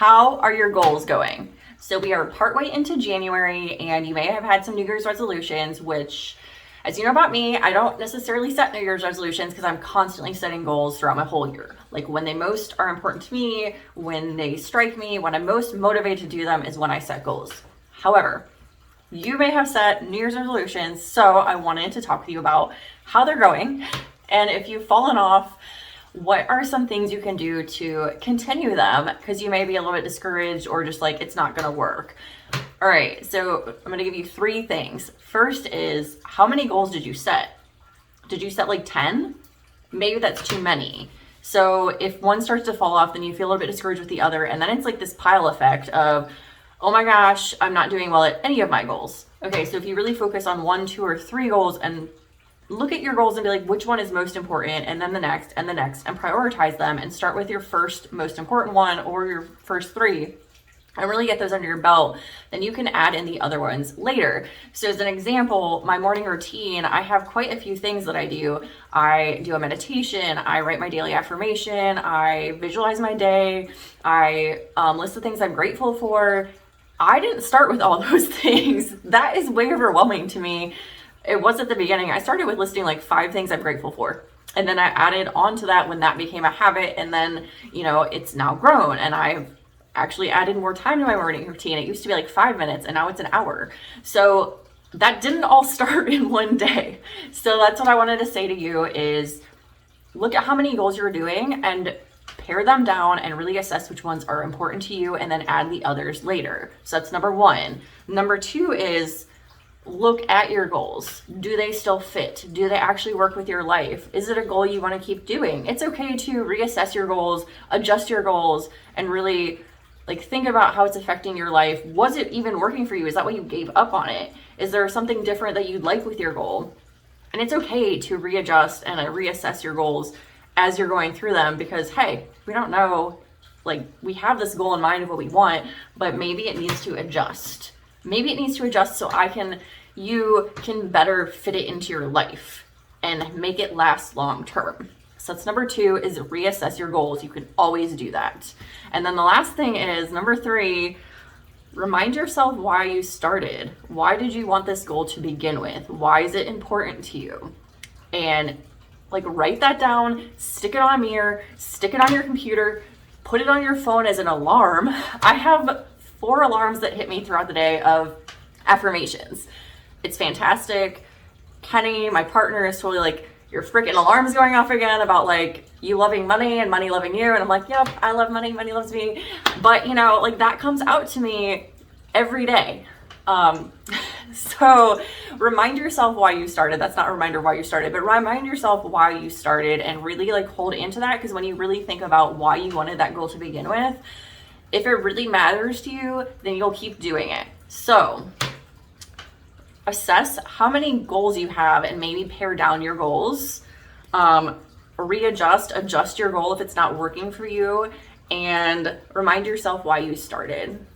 How are your goals going? So we are partway into January, and you may have had some New Year's resolutions, which, as you know about me, I don't necessarily set New Year's resolutions because I'm constantly setting goals throughout my whole year. Like when they most are important to me, when they strike me, when I'm most motivated to do them is when I set goals. However, you may have set New Year's resolutions, so I wanted to talk to you about how they're going, and if you've fallen off, what are some things you can do to continue them, because you may be a little bit discouraged or just like it's not going to work. All right, so I'm going to give you 3 things. First is, how many goals did you set? Did you set like 10? Maybe that's too many. So if one starts to fall off, then you feel a little bit discouraged with the other, and then it's like this pile effect of, oh my gosh, I'm not doing well at any of my goals. Okay, so if you really focus on 1, 2, or 3 goals and look at your goals and be like, which one is most important, and then the next, and prioritize them, and start with your first most important one or your first 3, and really get those under your belt, then you can add in the other ones later. So as an example, my morning routine, I have quite a few things that I do. I do a meditation, I write my daily affirmation, I visualize my day, I list the things I'm grateful for. I didn't start with all those things. That is way overwhelming to me. It was at the beginning. I started with listing like 5 things I'm grateful for. And then I added on to that when that became a habit. And then, it's now grown. And I've actually added more time to my morning routine. It used to be like 5 minutes and now it's an hour. So that didn't all start in one day. So that's what I wanted to say to you is look at how many goals you're doing and pare them down and really assess which ones are important to you and then add the others later. So that's number 1. Number 2 is look at your goals. Do they still fit? Do they actually work with your life? Is it a goal you want to keep doing? It's okay to reassess your goals, adjust your goals, and really think about how it's affecting your life. Was it even working for you? Is that why you gave up on it? Is there something different that you'd like with your goal? And it's okay to readjust and reassess your goals as you're going through them, because hey, we don't know, we have this goal in mind of what we want, but maybe it needs to adjust. Maybe it needs to adjust so you can better fit it into your life and make it last long term. So that's number 2, is reassess your goals. You can always do that. And then the last thing is number 3, remind yourself why you started. Why did you want this goal to begin with? Why is it important to you? And write that down, stick it on a mirror, stick it on your computer, put it on your phone as an alarm. I have 4 alarms that hit me throughout the day of affirmations. It's fantastic. Kenny, my partner, is totally like, your freaking alarm's going off again about you loving money and money loving you. And I'm like, yep, I love money, money loves me. But that comes out to me every day. So remind yourself why you started. That's not a reminder why you started, but remind yourself why you started and really hold into that. Because when you really think about why you wanted that goal to begin with, if it really matters to you, then you'll keep doing it. So assess how many goals you have and maybe pare down your goals. Adjust your goal if it's not working for you, and remind yourself why you started.